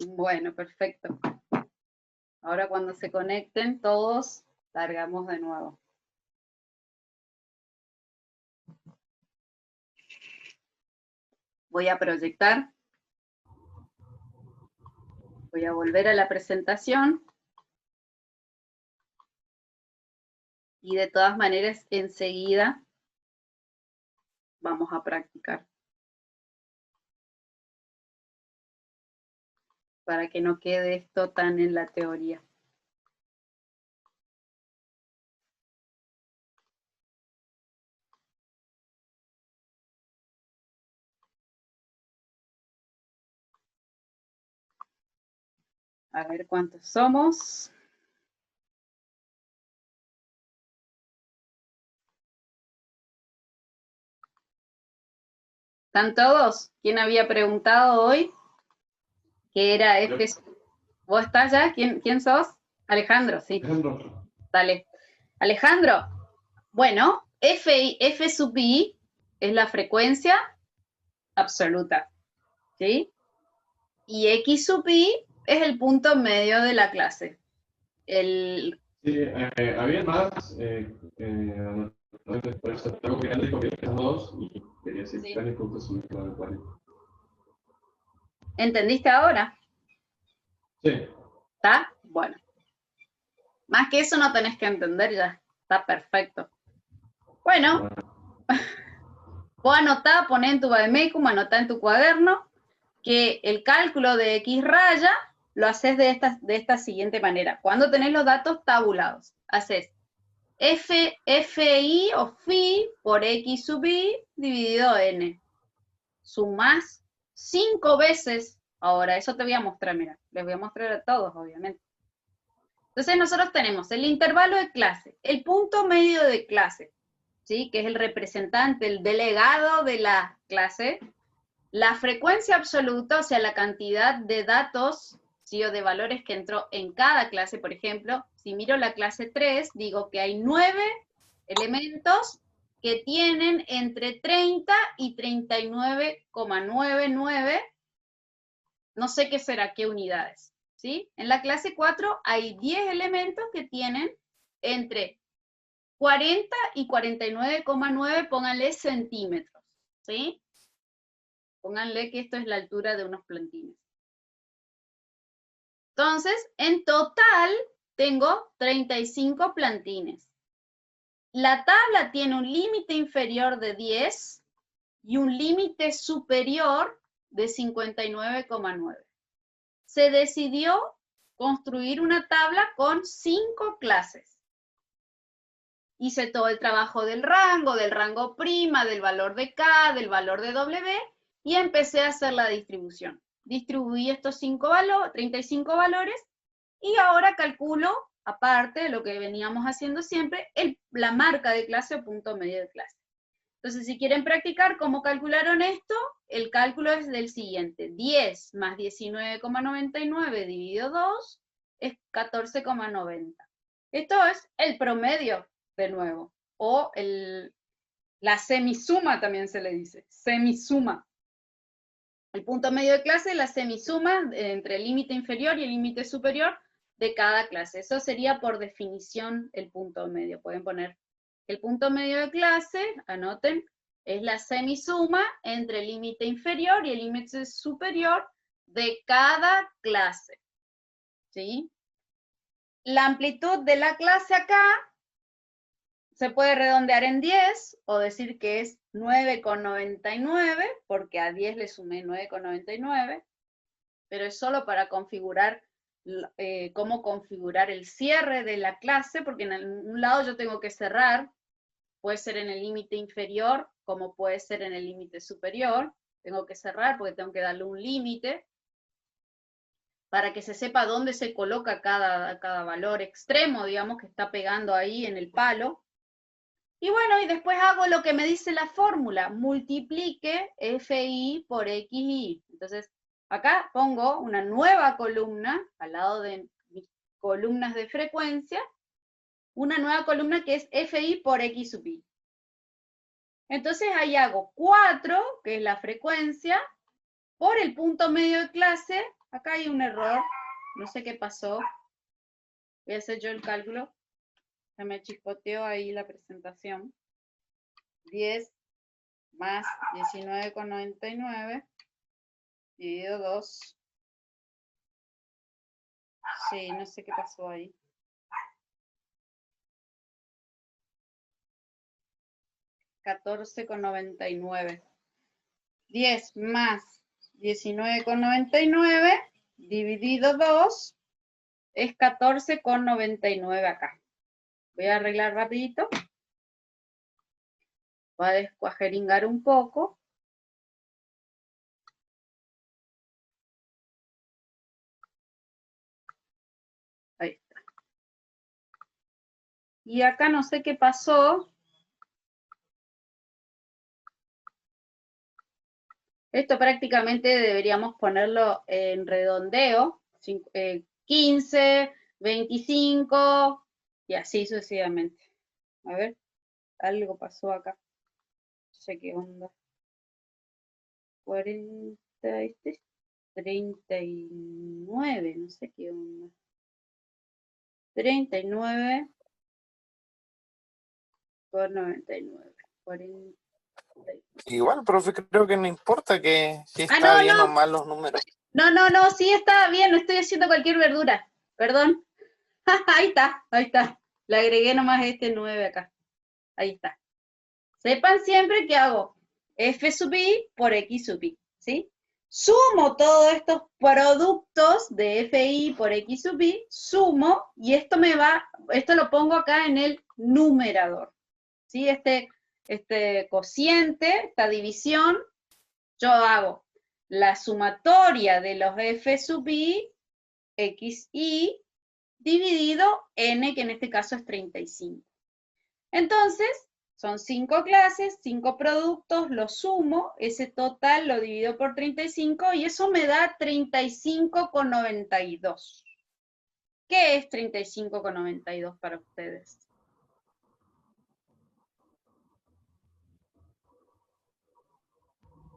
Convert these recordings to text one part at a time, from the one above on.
Bueno, perfecto. Ahora cuando se conecten todos, largamos de nuevo. Voy a proyectar. Voy a volver a la presentación. Y de todas maneras, enseguida vamos a practicar. Para que no quede esto tan en la teoría. A ver cuántos somos. ¿Están todos? ¿Quién había preguntado hoy? ¿Qué era F? ¿Vos estás ya? ¿Quién sos? Alejandro, sí. Alejandro. Dale. Alejandro, bueno, F sub I es la frecuencia absoluta, ¿sí? Y X sub I es el punto medio de la clase. Sí, había más, por eso tengo que ir con dos y quería decir Sí. 20 puntos y 40. ¿Entendiste ahora? Sí. ¿Está? Bueno. Más que eso no tenés que entender ya. Está perfecto. Bueno. Vos anotá, poné en tu Bademecum, anotá en tu cuaderno que el cálculo de X raya lo haces de esta siguiente manera. Cuando tenés los datos tabulados, haces Fi o Phi por X sub I dividido N. Sumás 5 veces. Ahora, eso te voy a mostrar, mira. Les voy a mostrar a todos, obviamente. Entonces nosotros tenemos el intervalo de clase, el punto medio de clase, ¿sí? Que es el representante, el delegado de la clase, la frecuencia absoluta, o sea, la cantidad de datos, ¿sí? O de valores que entró en cada clase. Por ejemplo, si miro la clase 3, digo que hay 9 elementos que tienen entre 30 y 39,99, no sé qué será, qué unidades, ¿sí? En la clase 4 hay 10 elementos que tienen entre 40 y 49,9, pónganle centímetros, ¿sí? Pónganle que esto es la altura de unos plantines. Entonces, en total, tengo 35 plantines. La tabla tiene un límite inferior de 10 y un límite superior de 59,9. Se decidió construir una tabla con 5 clases. Hice todo el trabajo del rango prima, del valor de K, del valor de W, y empecé a hacer la distribución. Distribuí estos 35 valores, y ahora calculo, aparte de lo que veníamos haciendo siempre, la marca de clase o punto medio de clase. Entonces, si quieren practicar cómo calcularon esto, el cálculo es del siguiente. 10 más 19,99 dividido 2 es 14,90. Esto es el promedio, de nuevo, o la semisuma también se le dice, semisuma. El punto medio de clase es la semisuma entre el límite inferior y el límite superior de cada clase. Eso sería por definición el punto medio. Pueden poner el punto medio de clase, anoten, es la semisuma entre el límite inferior y el límite superior de cada clase, ¿sí? La amplitud de la clase acá se puede redondear en 10 o decir que es 9,99, porque a 10 le sumé 9,99, pero es solo para configurar cómo configurar el cierre de la clase, porque en un lado yo tengo que cerrar, puede ser en el límite inferior, como puede ser en el límite superior. Tengo que cerrar porque tengo que darle un límite para que se sepa dónde se coloca cada valor extremo, digamos, que está pegando ahí en el palo. Y bueno, y después hago lo que me dice la fórmula, multiplique FI por XI. Entonces, acá pongo una nueva columna al lado de mis columnas de frecuencia, una nueva columna que es FI por X sub I. Entonces ahí hago 4, que es la frecuencia, por el punto medio de clase. Acá hay un error, no sé qué pasó. Voy a hacer yo el cálculo. Se me chispoteó ahí la presentación. 10 más 19,99 dividido 2. Sí, no sé qué pasó ahí. $14,99. 10 más 19,99 dividido 2 es 14,99 acá. Voy a arreglar rapidito. Voy a descuajeringar un poco. Ahí está. Y acá no sé qué pasó. Esto prácticamente deberíamos ponerlo en redondeo. 15, 25 y así sucesivamente. A ver, algo pasó acá. No sé qué onda. 40, 39, no sé qué onda. 39 por 99. 40. Igual, profe, creo que no importa que si está no, bien no. o mal los números. No, sí está bien, no estoy haciendo cualquier verdura. Perdón. Ahí está. Le agregué nomás este 9 acá. Ahí está. Sepan siempre que hago f sub i por x sub i, ¿sí? Sumo todos estos productos de fi por x sub i, sumo, y esto lo pongo acá en el numerador, ¿sí? Este cociente, esta división, yo hago la sumatoria de los f sub i, xi, dividido n, que en este caso es 35. Entonces, son 5 clases, 5 productos, lo sumo, ese total lo divido por 35 y eso me da 35,92. ¿Qué es 35,92 para ustedes?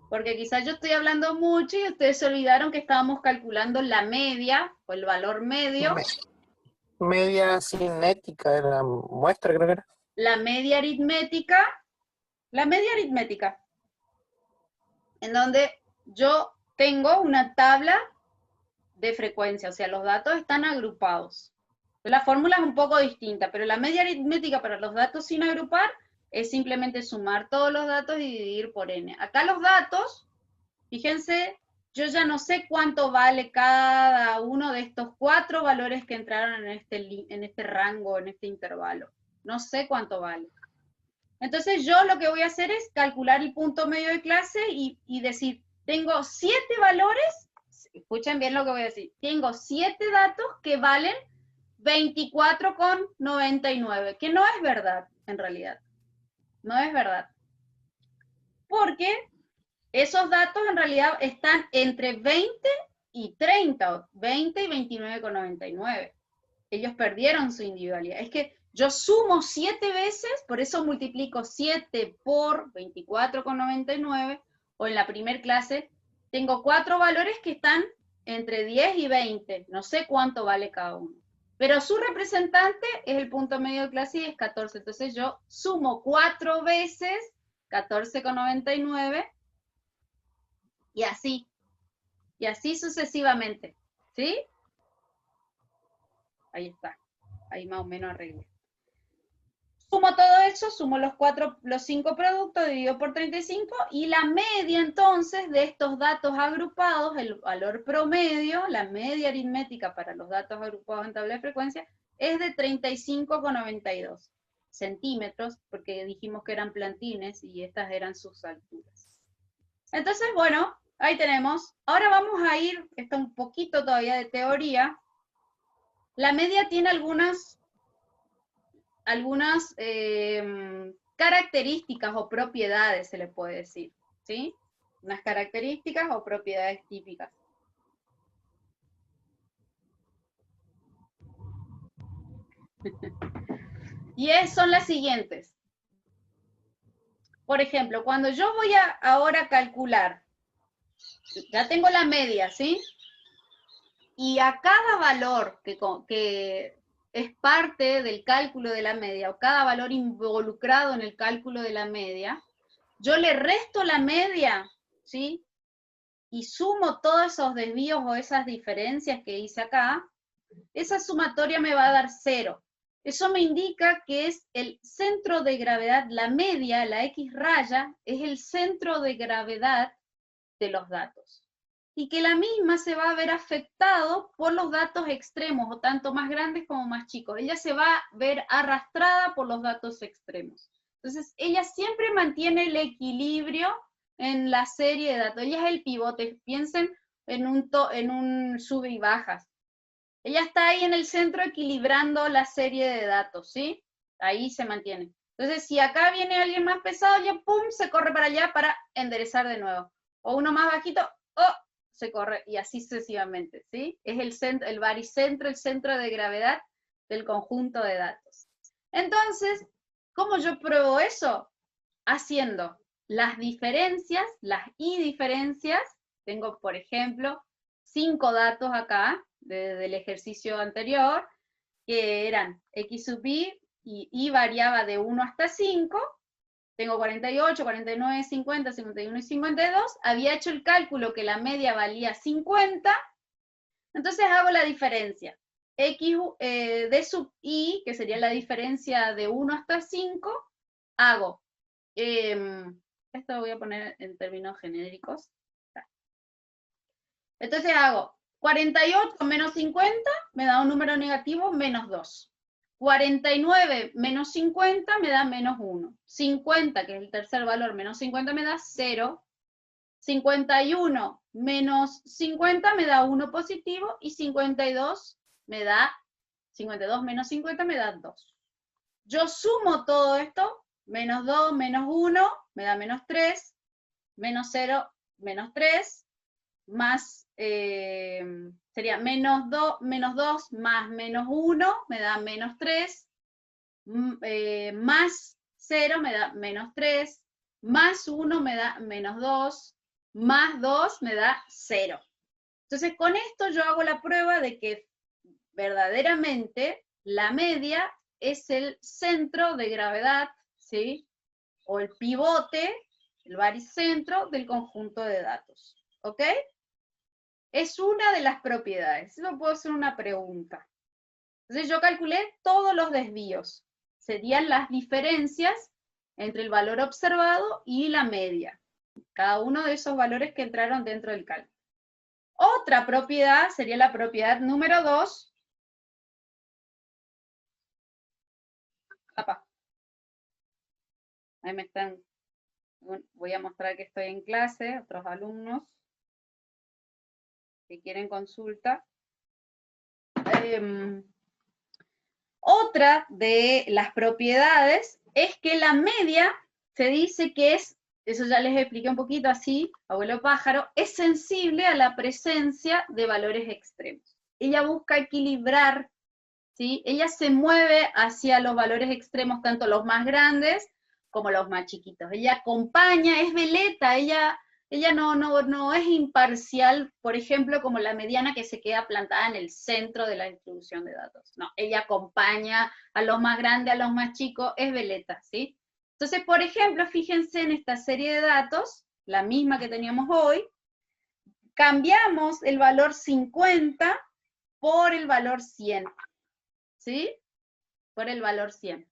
Porque quizás yo estoy hablando mucho y ustedes se olvidaron que estábamos calculando la media o el valor medio. Media cinética, era muestra, creo que era. La media aritmética, en donde yo tengo una tabla de frecuencia, o sea, los datos están agrupados. La fórmula es un poco distinta, pero la media aritmética para los datos sin agrupar es simplemente sumar todos los datos y dividir por n. Acá los datos, fíjense, yo ya no sé cuánto vale cada uno de estos 4 valores que entraron en este rango, en este intervalo. No sé cuánto vale. Entonces yo lo que voy a hacer es calcular el punto medio de clase y decir, tengo 7 valores, escuchen bien lo que voy a decir, tengo 7 datos que valen 24,99, que no es verdad, en realidad. No es verdad. Porque esos datos en realidad están entre 20 y 30, 20 y 29,99. Ellos perdieron su individualidad. Es que yo sumo 7 veces, por eso multiplico 7 por 24,99, o en la primer clase tengo 4 valores que están entre 10 y 20, no sé cuánto vale cada uno. Pero su representante es el punto medio de clase y es 14, entonces yo sumo 4 veces 14,99 y así sucesivamente, ¿sí? Ahí está. Ahí más o menos arreglé. Sumo todo eso, sumo los 5 productos, dividido por 35, y la media entonces de estos datos agrupados, el valor promedio, la media aritmética para los datos agrupados en tabla de frecuencia, es de 35,92 centímetros, porque dijimos que eran plantines y estas eran sus alturas. Entonces, bueno, ahí tenemos. Ahora vamos a ir, está un poquito todavía de teoría. La media tiene algunas características o propiedades, se le puede decir, ¿sí? Unas características o propiedades típicas. Y son las siguientes. Por ejemplo, cuando yo voy a ahora calcular Ya tengo la media, ¿sí? Y a cada valor que es parte del cálculo de la media, o cada valor involucrado en el cálculo de la media, yo le resto la media, ¿sí? Y sumo todos esos desvíos o esas diferencias que hice acá, esa sumatoria me va a dar 0. Eso me indica que es el centro de gravedad, la media, la X raya, es el centro de gravedad de los datos. Y que la misma se va a ver afectado por los datos extremos, o tanto más grandes como más chicos. Ella se va a ver arrastrada por los datos extremos. Entonces, ella siempre mantiene el equilibrio en la serie de datos. Ella es el pivote. Piensen en un sube y bajas. Ella está ahí en el centro equilibrando la serie de datos, ¿sí? Ahí se mantiene. Entonces, si acá viene alguien más pesado, ya pum, se corre para allá para enderezar de nuevo. O uno más bajito, ¡oh! Se corre, y así sucesivamente, ¿sí? Es el baricentro, el centro de gravedad del conjunto de datos. Entonces, ¿cómo yo pruebo eso? Haciendo las diferencias, las i-diferencias. Tengo, por ejemplo, 5 datos acá del ejercicio anterior, que eran x sub y variaba de 1 hasta 5. Tengo 48, 49, 50, 51 y 52. Había hecho el cálculo que la media valía 50. Entonces hago la diferencia. X d sub i, que sería la diferencia de 1 hasta 5, hago. Esto lo voy a poner en términos genéricos. Entonces hago 48 menos 50, me da un número negativo, menos 2. 49 menos 50 me da menos 1. 50, que es el tercer valor, menos 50 me da 0. 51 menos 50 me da 1 positivo, y 52 menos 50 me da 2. Yo sumo todo esto, menos 2, menos 1, me da menos 3, menos 0, menos 3, más, sería menos 2 más menos 1, me da menos 3, más 0 me da menos 3, más 1 me da menos 2, más 2 me da 0. Entonces, con esto yo hago la prueba de que verdaderamente la media es el centro de gravedad, ¿sí? O el pivote, el baricentro del conjunto de datos, ¿ok? Es una de las propiedades. Eso puedo hacer una pregunta. Entonces yo calculé todos los desvíos. Serían las diferencias entre el valor observado y la media. Cada uno de esos valores que entraron dentro del cálculo. Otra propiedad sería la propiedad número 2. Ahí me están. Voy a mostrar que estoy en clase, otros alumnos que quieren consulta. Otra de las propiedades es que la media se dice que es, eso ya les expliqué un poquito así, abuelo pájaro, es sensible a la presencia de valores extremos. Ella busca equilibrar, ¿sí? Ella se mueve hacia los valores extremos, tanto los más grandes como los más chiquitos. Ella acompaña, es veleta, ella no es imparcial, por ejemplo, como la mediana que se queda plantada en el centro de la distribución de datos. No, ella acompaña a los más grandes, a los más chicos, es veleta, ¿sí? Entonces, por ejemplo, fíjense en esta serie de datos, la misma que teníamos hoy, cambiamos el valor 50 por el valor 100, ¿sí? Por el valor 100.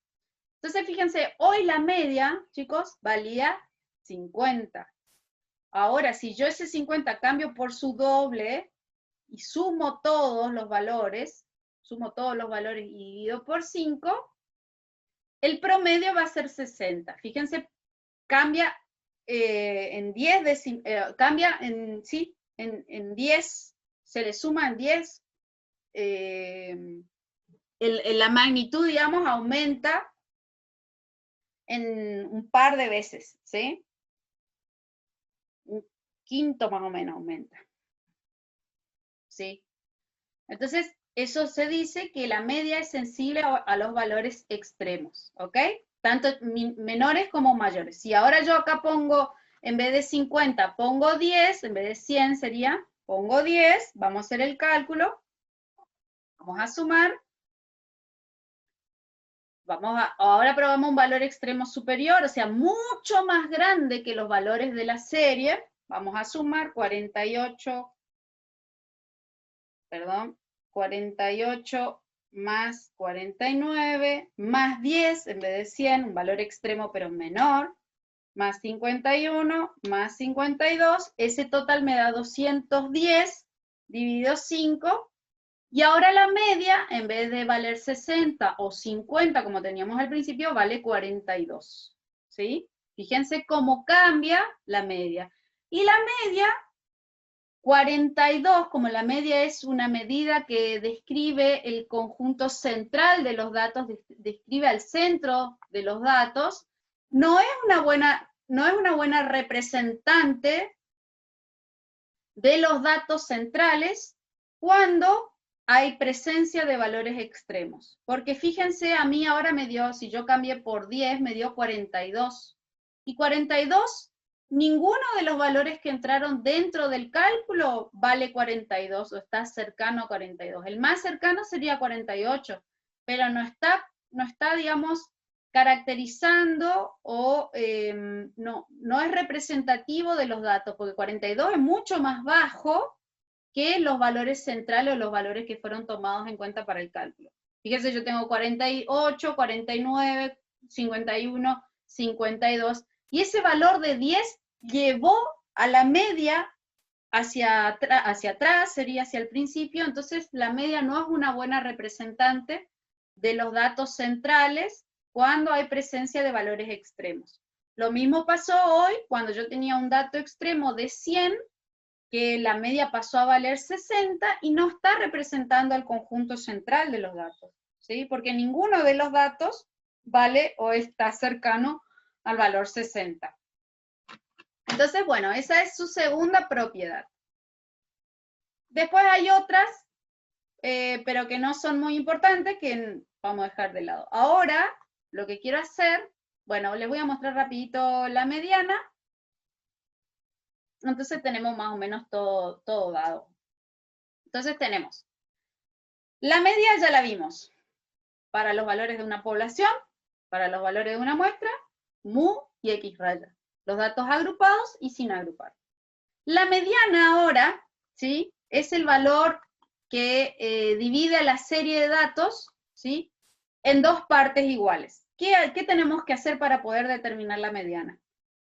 Entonces, fíjense, hoy la media, chicos, valía 50. Ahora, si yo ese 50 cambio por su doble y sumo todos los valores y divido por 5, el promedio va a ser 60. Fíjense, cambia en 10, cambia en 10, se le suma en 10, la magnitud, digamos, aumenta en un par de veces, ¿sí? Un quinto más o menos aumenta, ¿sí? Entonces, eso se dice que la media es sensible a los valores extremos, ¿ok? Tanto menores como mayores. Si ahora yo acá pongo en vez de 50 pongo 10, en vez de 100 sería, pongo 10, vamos a hacer el cálculo, vamos a sumar, ahora probamos un valor extremo superior, o sea, mucho más grande que los valores de la serie, vamos a sumar 48 más 49, más 10, en vez de 100, un valor extremo pero menor, más 51, más 52, ese total me da 210, dividido 5, y ahora la media, en vez de valer 60 o 50, como teníamos al principio, vale 42, ¿sí? Fíjense cómo cambia la media. Y la media, 42, como la media es una medida que describe el conjunto central de los datos, describe al centro de los datos, no es una buena representante de los datos centrales cuando hay presencia de valores extremos. Porque fíjense, a mí ahora me dio, si yo cambié por 10, me dio 42. Y 42, ninguno de los valores que entraron dentro del cálculo vale 42 o está cercano a 42. El más cercano sería 48, pero no está, digamos, caracterizando o no es representativo de los datos, porque 42 es mucho más bajo que los valores centrales o los valores que fueron tomados en cuenta para el cálculo. Fíjense, yo tengo 48, 49, 51, 52, y ese valor de 10 llevó a la media hacia atrás, sería hacia el principio, entonces la media no es una buena representante de los datos centrales cuando hay presencia de valores extremos. Lo mismo pasó hoy cuando yo tenía un dato extremo de 100, que la media pasó a valer 60 y no está representando al conjunto central de los datos, ¿sí? Porque ninguno de los datos vale o está cercano al valor 60. Entonces, bueno, esa es su segunda propiedad. Después hay otras, pero que no son muy importantes, que vamos a dejar de lado. Ahora, lo que quiero hacer, bueno, les voy a mostrar rapidito la mediana. Entonces tenemos más o menos todo dado. Entonces tenemos, la media ya la vimos, para los valores de una población, para los valores de una muestra, mu y x raya. Los datos agrupados y sin agrupar. La mediana ahora, ¿sí? Es el valor que divide a la serie de datos, ¿sí? En dos partes iguales. ¿Qué tenemos que hacer para poder determinar la mediana?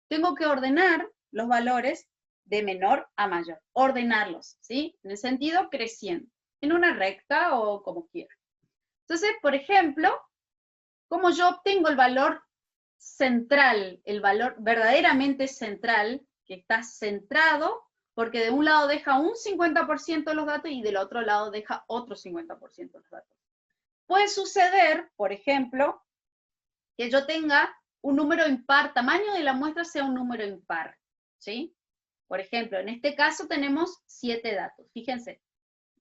Tengo que ordenar los valores de menor a mayor. Ordenarlos, ¿sí? En el sentido creciente, en una recta o como quiera. Entonces, por ejemplo, como yo obtengo el valor central, el valor verdaderamente central, que está centrado, porque de un lado deja un 50% de los datos y del otro lado deja otro 50% de los datos. Puede suceder, por ejemplo, que yo tenga un número impar, tamaño de la muestra sea un número impar, ¿sí? Por ejemplo, en este caso tenemos 7 datos. Fíjense,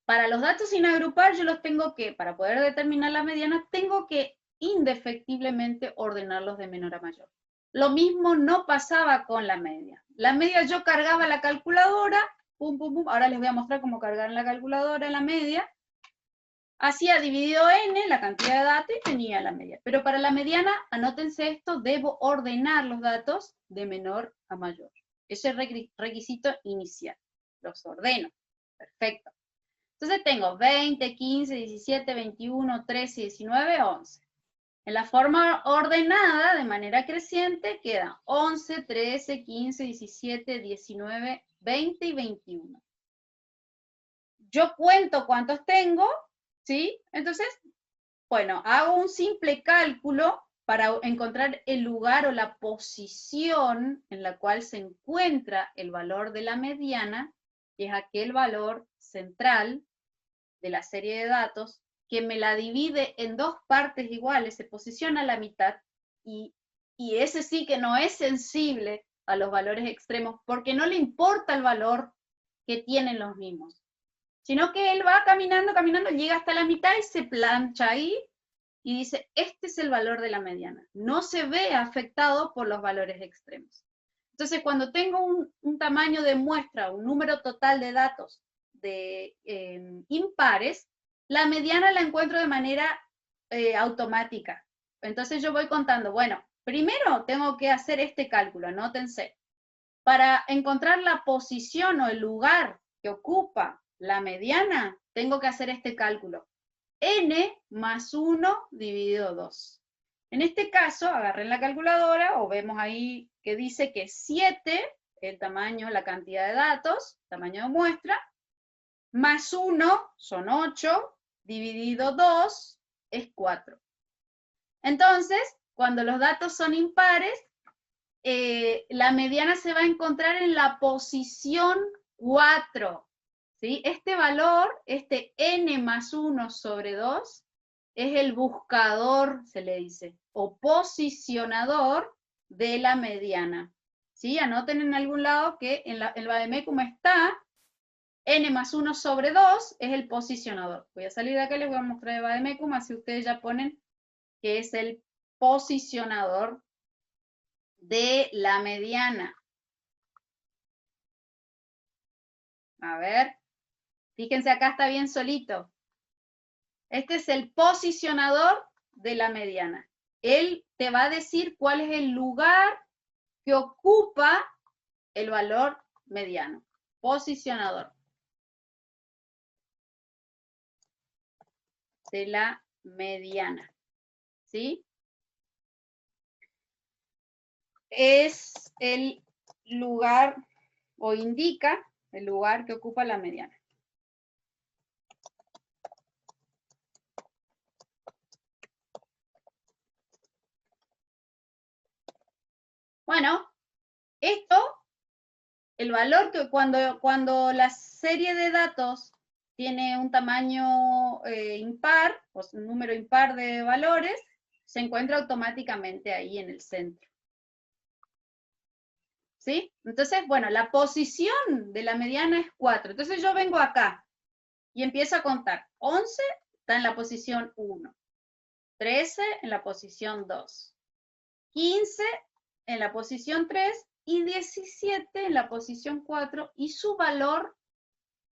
para los datos sin agrupar yo los tengo que, para poder determinar la mediana, tengo que indefectiblemente ordenarlos de menor a mayor. Lo mismo no pasaba con la media. La media yo cargaba la calculadora, pum, pum, pum, ahora les voy a mostrar cómo cargar en la calculadora la media. Hacía dividido n, la cantidad de datos, y tenía la media. Pero para la mediana, anótense esto, debo ordenar los datos de menor a mayor. Ese es el requisito inicial. Los ordeno. Perfecto. Entonces tengo 20, 15, 17, 21, 13, 19, 11. En la forma ordenada, de manera creciente, quedan 11, 13, 15, 17, 19, 20 y 21. Yo cuento cuántos tengo, ¿sí? Entonces, bueno, hago un simple cálculo para encontrar el lugar o la posición en la cual se encuentra el valor de la mediana, que es aquel valor central de la serie de datos, que me la divide en dos partes iguales, se posiciona a la mitad, y ese sí que no es sensible a los valores extremos, porque no le importa el valor que tienen los mismos, sino que él va caminando, caminando, llega hasta la mitad y se plancha ahí, y dice, este es el valor de la mediana. No se ve afectado por los valores extremos. Entonces, cuando tengo un tamaño de muestra, un número total de datos de impares, la mediana la encuentro de manera automática. Entonces yo voy contando, bueno, primero tengo que hacer este cálculo, anótense. Para encontrar la posición o el lugar que ocupa la mediana, tengo que hacer este cálculo. N más 1 dividido 2. En este caso, agarren la calculadora o vemos ahí que dice que 7, el tamaño, la cantidad de datos, tamaño de muestra, más 1 son 8, dividido 2 es 4. Entonces, cuando los datos son impares, la mediana se va a encontrar en la posición 4. ¿Sí? Este valor, este n más 1 sobre 2, es el buscador, se le dice, o posicionador de la mediana. ¿Sí? Anoten en algún lado que en el Vademecum está n más 1 sobre 2 es el posicionador. Voy a salir de acá y les voy a mostrar el Vademecum, así ustedes ya ponen que es el posicionador de la mediana. A ver, fíjense acá está bien solito. Este es el posicionador de la mediana. Él te va a decir cuál es el lugar que ocupa el valor mediano. Posicionador de la mediana. ¿Sí? Es el lugar o indica el lugar que ocupa la mediana. Bueno, esto, el valor que cuando la serie de datos tiene un tamaño impar, o un número impar de valores, se encuentra automáticamente ahí en el centro. ¿Sí? Entonces, bueno, la posición de la mediana es 4. Entonces yo vengo acá y empiezo a contar. 11 está en la posición 1. 13 en la posición 2. 15 en la posición 3 y 17 en la posición 4, y su valor,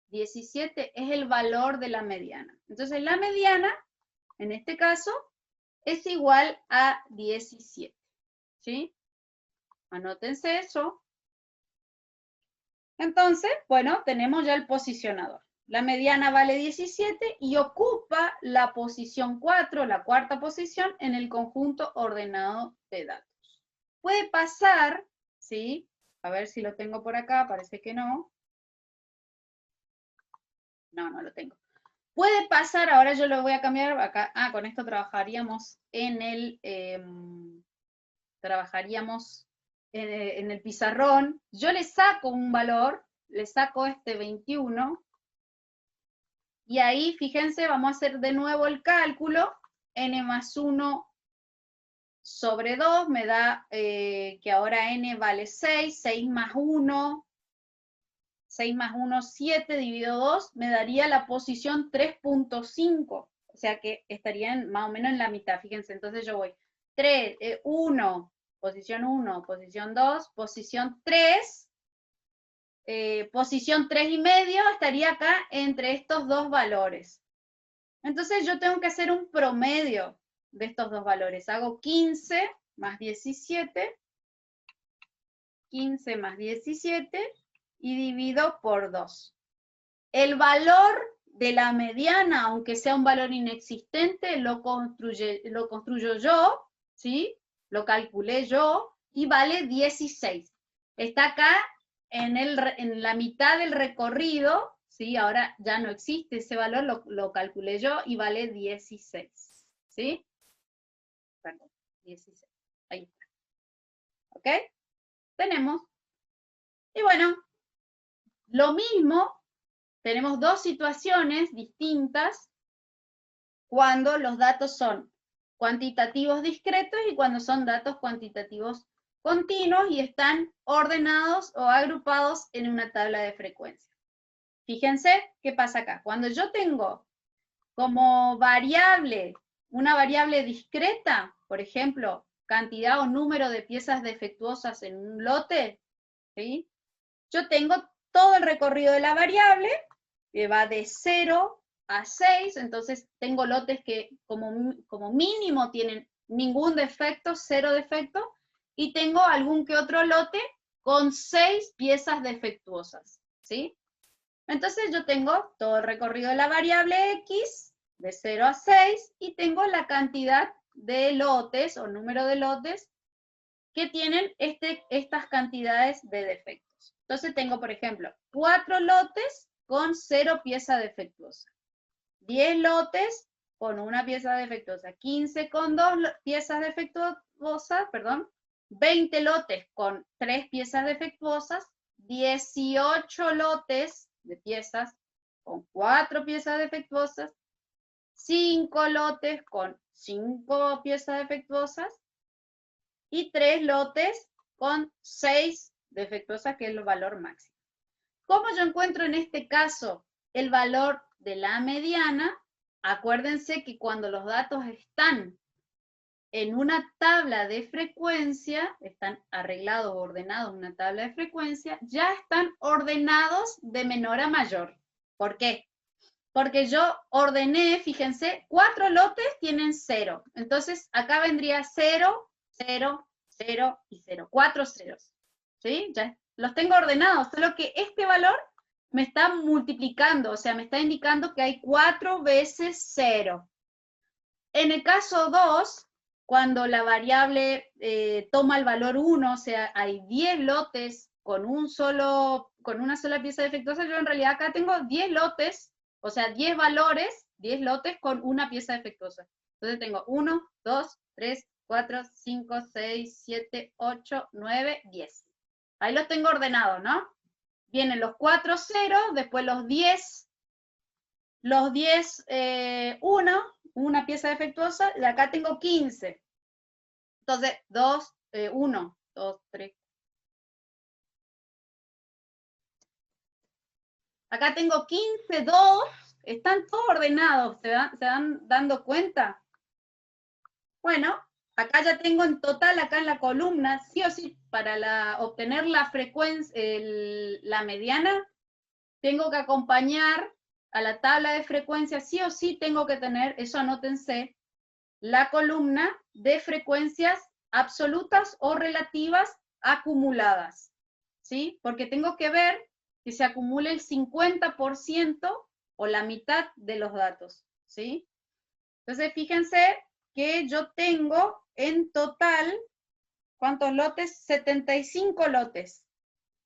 17, es el valor de la mediana. Entonces la mediana, en este caso, es igual a 17. ¿Sí? Anótense eso. Entonces, bueno, tenemos ya el posicionador. La mediana vale 17 y ocupa la posición 4, la cuarta posición, en el conjunto ordenado de datos. Puede pasar, ¿sí? A ver si lo tengo por acá, parece que no. No, no lo tengo. Puede pasar, ahora yo lo voy a cambiar acá. Ah, con esto trabajaríamos en el, en el pizarrón. Yo le saco un valor, le saco este 21. Y ahí, fíjense, vamos a hacer de nuevo el cálculo. N más 1 sobre 2 me da que ahora n vale 6, 6 más 1, 6 más 1, 7, dividido 2, me daría la posición 3.5, o sea que estarían más o menos en la mitad, fíjense, entonces yo voy 3, 1, posición 1, posición 2, posición 3, posición 3 y medio, estaría acá entre estos dos valores. Entonces yo tengo que hacer un promedio de estos dos valores. Hago 15 más 17, 15 más 17 y divido por 2. El valor de la mediana, aunque sea un valor inexistente, lo construyo yo, ¿sí? Lo calculé yo y vale 16. Está acá en la mitad del recorrido, ¿sí? Ahora ya no existe ese valor, lo calculé yo y vale 16, ¿sí? Perdón, 16. Ahí está. ¿Ok? Tenemos. Y bueno, lo mismo, tenemos dos situaciones distintas cuando los datos son cuantitativos discretos y cuando son datos cuantitativos continuos y están ordenados o agrupados en una tabla de frecuencia. Fíjense qué pasa acá. Cuando yo tengo como variable una variable discreta, por ejemplo, cantidad o número de piezas defectuosas en un lote, ¿sí? Yo tengo todo el recorrido de la variable, que va de 0 a 6, entonces tengo lotes que como mínimo tienen ningún defecto, 0 defecto, y tengo algún que otro lote con 6 piezas defectuosas, ¿sí? Entonces yo tengo todo el recorrido de la variable X, de 0 a 6, y tengo la cantidad de lotes, o número de lotes, que tienen estas cantidades de defectos. Entonces tengo, por ejemplo, 4 lotes con 0 pieza defectuosa, 10 lotes con una pieza defectuosa, 15 con 2 piezas defectuosas, perdón, 20 lotes con 3 piezas defectuosas, 18 lotes de piezas con 4 piezas defectuosas, 5 lotes con 5 piezas defectuosas y 3 lotes con 6 defectuosas, que es el valor máximo. ¿Cómo yo encuentro en este caso el valor de la mediana? Acuérdense que cuando los datos están en una tabla de frecuencia, están arreglados o ordenados en una tabla de frecuencia, ya están ordenados de menor a mayor. ¿Por qué? Porque yo ordené, fíjense, 4 lotes tienen 0. Entonces, acá vendría 0, 0, 0 y 0. 4 ceros. ¿Sí? Ya los tengo ordenados, solo que este valor me está multiplicando, o sea, me está indicando que hay 4 veces 0. En el caso 2, cuando la variable toma el valor 1, o sea, hay 10 lotes con una sola pieza defectuosa, yo en realidad acá tengo 10 lotes, o sea, 10 valores, 10 lotes con una pieza defectuosa. Entonces tengo 1, 2, 3, 4, 5, 6, 7, 8, 9, 10. Ahí los tengo ordenados, ¿no? Vienen los 4 ceros, después los 10, 1, una pieza defectuosa, y acá tengo 15. Entonces, 2, 1, 2, 3. Acá tengo 15, 2, están todos ordenados, ¿se van dando cuenta? Bueno, acá ya tengo en total, acá en la columna, sí o sí, para obtener la frecuencia, la mediana, tengo que acompañar a la tabla de frecuencia, sí o sí tengo que tener, eso anótense, la columna de frecuencias absolutas o relativas acumuladas, ¿sí? Porque tengo que ver que se acumule el 50% o la mitad de los datos, ¿sí? Entonces, fíjense que yo tengo en total, ¿cuántos lotes? 75 lotes,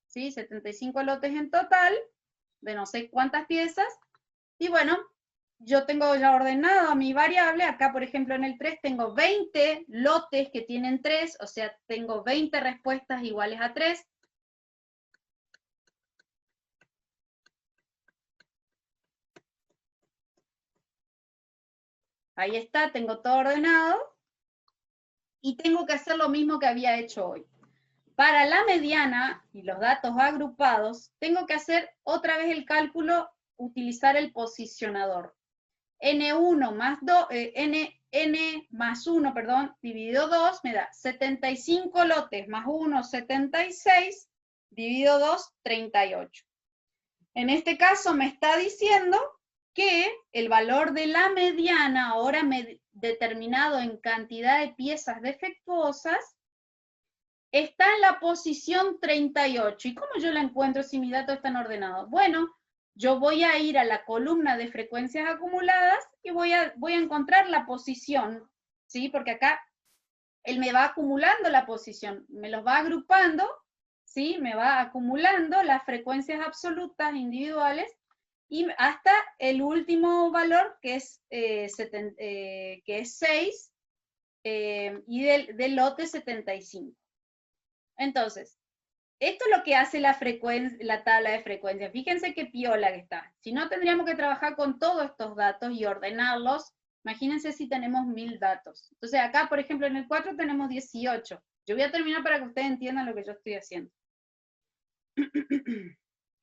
¿sí? 75 lotes en total, de no sé cuántas piezas, y bueno, yo tengo ya ordenado a mi variable, acá por ejemplo en el 3 tengo 20 lotes que tienen 3, o sea, tengo 20 respuestas iguales a 3. Ahí está, tengo todo ordenado. Y tengo que hacer lo mismo que había hecho hoy. Para la mediana y los datos agrupados, tengo que hacer otra vez el cálculo, utilizar el posicionador. N1 más 2, N más 1, perdón, dividido 2 me da 75 lotes más 1, 76, dividido 2, 38. En este caso me está diciendo que el valor de la mediana, ahora determinado en cantidad de piezas defectuosas, está en la posición 38. ¿Y cómo yo la encuentro si mis datos están ordenados? Bueno, yo voy a ir a la columna de frecuencias acumuladas y voy a encontrar la posición, ¿sí? Porque acá él me va acumulando la posición, me los va agrupando, ¿sí? Me va acumulando las frecuencias absolutas individuales y hasta el último valor, que es 6, y del lote 75. Entonces, esto es lo que hace la tabla de frecuencia. Fíjense qué piola que está. Si no, tendríamos que trabajar con todos estos datos y ordenarlos. Imagínense si tenemos 1000 datos. Entonces acá, por ejemplo, en el 4 tenemos 18. Yo voy a terminar para que ustedes entiendan lo que yo estoy haciendo.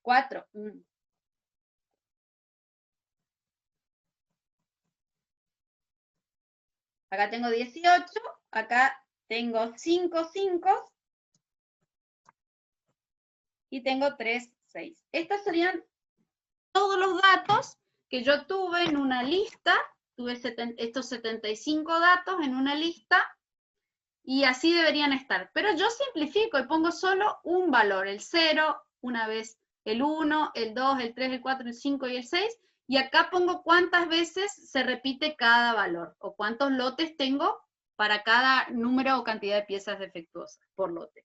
4. Acá tengo 18. Acá tengo 5 5. y tengo 3, 6. Estos serían todos los datos que yo tuve en una lista, tuve estos 75 datos en una lista, y así deberían estar. Pero yo simplifico y pongo solo un valor, el 0, una vez el 1, el 2, el 3, el 4, el 5 y el 6, y acá pongo cuántas veces se repite cada valor, o cuántos lotes tengo para cada número o cantidad de piezas defectuosas por lote.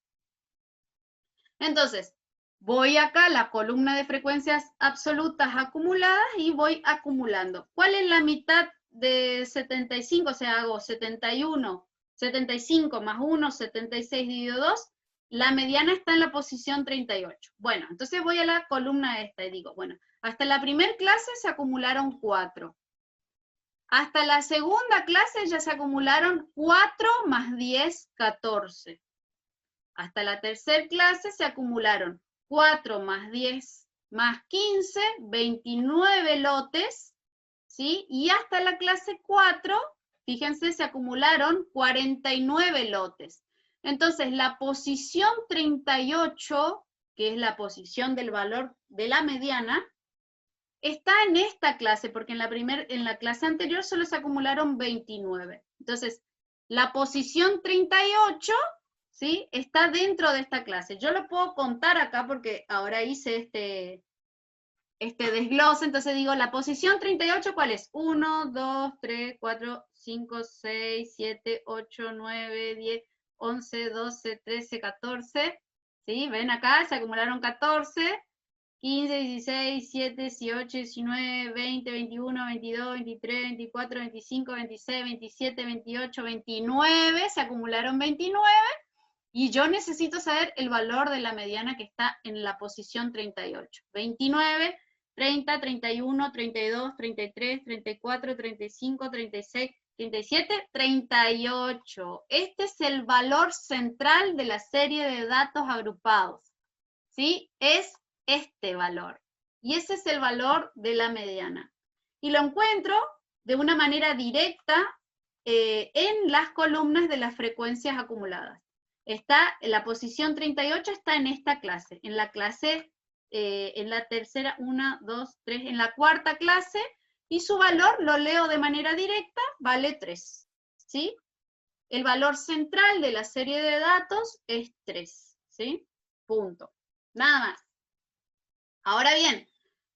Entonces, voy acá a la columna de frecuencias absolutas acumuladas y voy acumulando. ¿Cuál es la mitad de 75? O sea, hago 71, 75 más 1, 76 dividido 2. La mediana está en la posición 38. Bueno, entonces voy a la columna esta y digo, bueno, hasta la primera clase se acumularon 4. Hasta la segunda clase ya se acumularon 4 más 10, 14. Hasta la tercera clase se acumularon 4 más 10 más 15, 29 lotes, ¿sí? Y hasta la clase 4, fíjense, se acumularon 49 lotes. Entonces, la posición 38, que es la posición del valor de la mediana, está en esta clase, porque en la clase anterior solo se acumularon 29. Entonces, la posición 38, ¿sí?, está dentro de esta clase. Yo lo puedo contar acá porque ahora hice este desglose, entonces digo, la posición 38, ¿cuál es? 1, 2, 3, 4, 5, 6, 7, 8, 9, 10, 11, 12, 13, 14, ¿sí? Ven acá, se acumularon 14, 15, 16, 17, 18, 19, 20, 21, 22, 23, 24, 25, 26, 27, 28, 29, se acumularon 29, y yo necesito saber el valor de la mediana que está en la posición 38. 29, 30, 31, 32, 33, 34, 35, 36, 37, 38. Este es el valor central de la serie de datos agrupados, ¿sí? Es este valor. Y ese es el valor de la mediana. Y lo encuentro de una manera directa en las columnas de las frecuencias acumuladas. La posición 38 está en esta clase, en la clase, en la tercera, 1, 2, 3, en la cuarta clase, y su valor, lo leo de manera directa, vale 3, ¿sí? El valor central de la serie de datos es 3, ¿sí? Punto. Nada más. Ahora bien,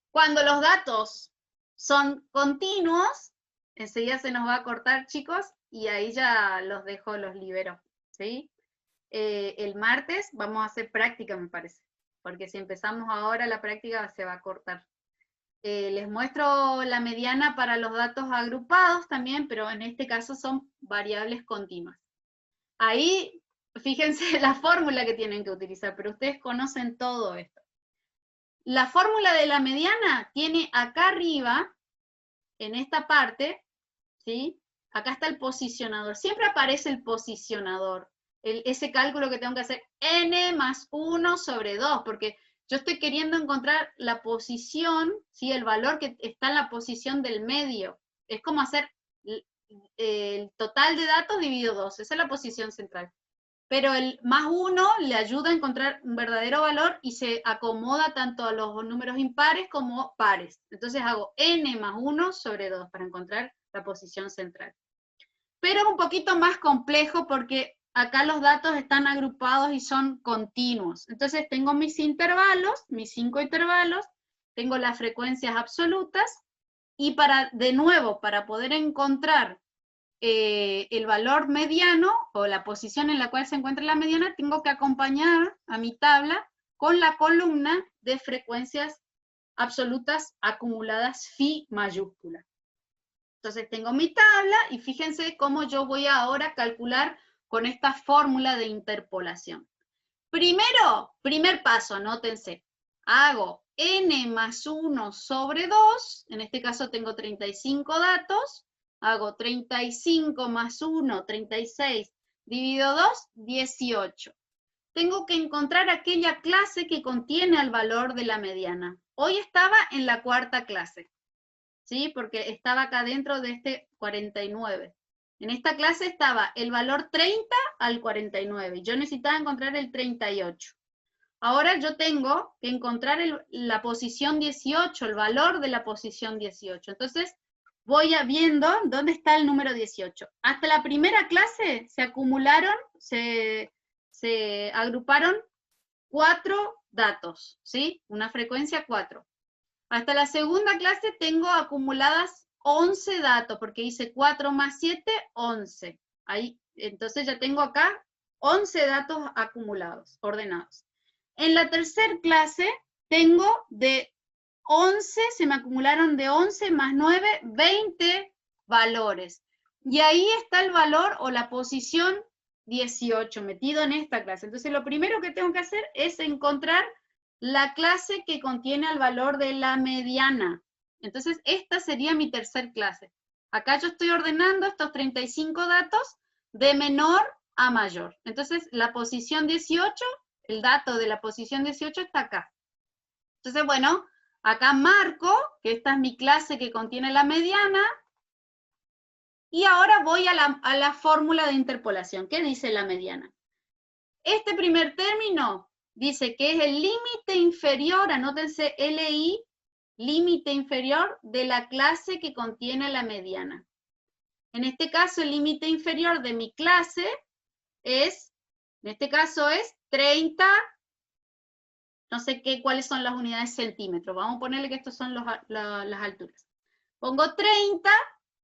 cuando los datos son continuos, enseguida se nos va a cortar, chicos, y ahí ya los dejo, los libero, ¿sí? El martes vamos a hacer práctica, me parece, porque si empezamos ahora la práctica se va a cortar. Les muestro la mediana para los datos agrupados también, pero en este caso son variables continuas. Ahí, fíjense la fórmula que tienen que utilizar, pero ustedes conocen todo esto. La fórmula de la mediana tiene acá arriba, en esta parte, ¿sí? Acá está el posicionador. Siempre aparece el posicionador. Ese cálculo que tengo que hacer, n más 1 sobre 2, porque yo estoy queriendo encontrar la posición, ¿sí?, el valor que está en la posición del medio. Es como hacer el total de datos dividido 2. Esa es la posición central. Pero el más 1 le ayuda a encontrar un verdadero valor y se acomoda tanto a los números impares como pares. Entonces hago n más 1 sobre 2 para encontrar la posición central. Pero es un poquito más complejo porque acá los datos están agrupados y son continuos. Entonces tengo mis intervalos, mis 5 intervalos, tengo las frecuencias absolutas, y de nuevo, para poder encontrar el valor mediano, o la posición en la cual se encuentra la mediana, tengo que acompañar a mi tabla con la columna de frecuencias absolutas acumuladas phi mayúscula. Entonces tengo mi tabla, y fíjense cómo yo voy ahora a calcular con esta fórmula de interpolación. Primero, primer paso, anótense, hago n más 1 sobre 2, en este caso tengo 35 datos, hago 35 más 1, 36, dividido 2, 18. Tengo que encontrar aquella clase que contiene el valor de la mediana. Hoy estaba en la cuarta clase, ¿sí? Porque estaba acá dentro de este 49. En esta clase estaba el valor 30 al 49, y yo necesitaba encontrar el 38. Ahora yo tengo que encontrar la posición 18, el valor de la posición 18. Entonces, voy viendo dónde está el número 18. Hasta la primera clase se acumularon, se agruparon 4 datos, ¿sí? Una frecuencia 4. Hasta la segunda clase tengo acumuladas 11 datos, porque hice 4 más 7, 11. Ahí, entonces ya tengo acá 11 datos acumulados, ordenados. En la tercera clase tengo de 11, se me acumularon de 11 más 9, 20 valores. Y ahí está el valor o la posición 18 metido en esta clase. Entonces lo primero que tengo que hacer es encontrar la clase que contiene el valor de la mediana. Entonces esta sería mi tercer clase. Acá yo estoy ordenando estos 35 datos de menor a mayor. Entonces la posición 18, el dato de la posición 18 está acá. Entonces, bueno, acá marco que esta es mi clase que contiene la mediana. Y ahora voy a la fórmula de interpolación. ¿Qué dice la mediana? Este primer término dice que es el límite inferior, anótense LI, límite inferior de la clase que contiene la mediana. En este caso, el límite inferior de mi clase es, en este caso es 30, no sé cuáles son las unidades centímetros. Vamos a ponerle que estos son las alturas. Pongo 30,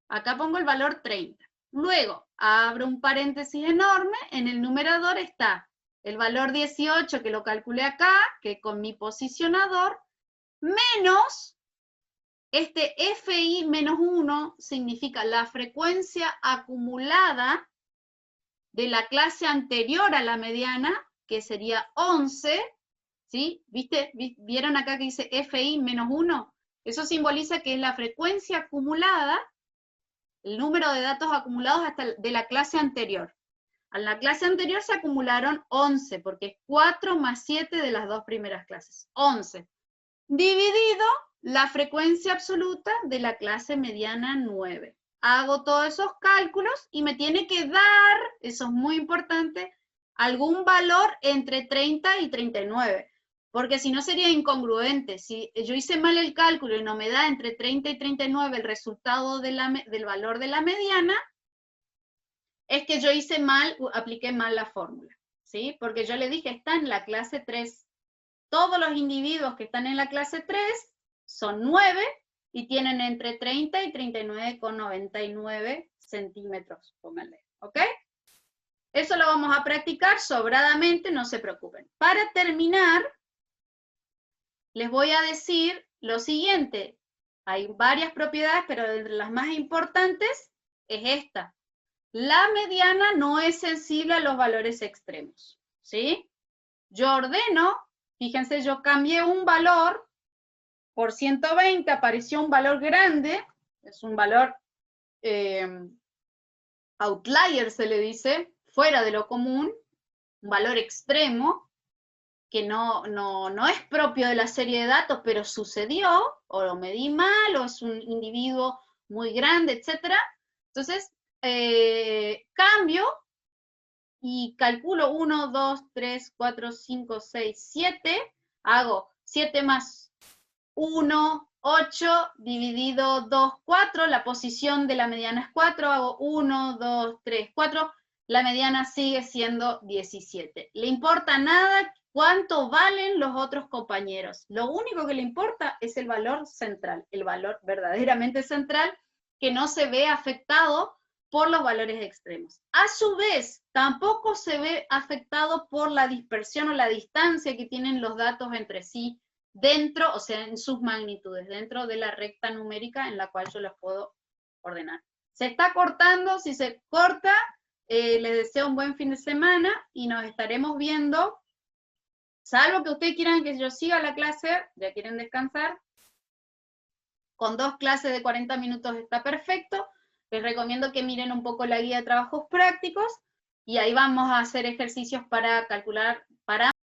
acá pongo el valor 30. Luego, abro un paréntesis enorme, en el numerador está el valor 18 que lo calculé acá, que con mi posicionador, menos este FI menos 1 significa la frecuencia acumulada de la clase anterior a la mediana, que sería 11, ¿sí? ¿Vieron acá que dice FI menos 1? Eso simboliza que es la frecuencia acumulada, el número de datos acumulados hasta de la clase anterior. A la clase anterior se acumularon 11, porque es 4 más 7 de las dos primeras clases. 11. Dividido la frecuencia absoluta de la clase mediana 9. Hago todos esos cálculos y me tiene que dar, eso es muy importante, algún valor entre 30 y 39. Porque si no sería incongruente. Si yo hice mal el cálculo y no me da entre 30 y 39 el resultado del valor de la mediana, es que yo hice mal, apliqué mal la fórmula, ¿sí? Porque yo le dije, está en la clase 3. Todos los individuos que están en la clase 3 son 9 y tienen entre 30 y 39,99 centímetros, pónganle, ¿ok? Eso lo vamos a practicar sobradamente, no se preocupen. Para terminar, les voy a decir lo siguiente. Hay varias propiedades, pero entre las más importantes es esta. La mediana no es sensible a los valores extremos, ¿sí? Yo ordeno, fíjense, yo cambié un valor por 120, apareció un valor grande, es un valor outlier se le dice, fuera de lo común, un valor extremo, que no es propio de la serie de datos, pero sucedió, o lo medí mal, o es un individuo muy grande, etc. Entonces, cambio y calculo 1, 2, 3, 4, 5, 6, 7, hago 7 más 1, 8, dividido 2, 4, la posición de la mediana es 4, hago 1, 2, 3, 4, la mediana sigue siendo 17. ¿Le importa nada cuánto valen los otros compañeros? Lo único que le importa es el valor central, el valor verdaderamente central, que no se ve afectado por los valores extremos. A su vez, tampoco se ve afectado por la dispersión o la distancia que tienen los datos entre sí dentro, o sea, en sus magnitudes, dentro de la recta numérica en la cual yo los puedo ordenar. Se está cortando, si se corta, les deseo un buen fin de semana y nos estaremos viendo, salvo que ustedes quieran que yo siga la clase, ya quieren descansar, con 2 clases de 40 minutos está perfecto. Les recomiendo que miren un poco la guía de trabajos prácticos y ahí vamos a hacer ejercicios para calcular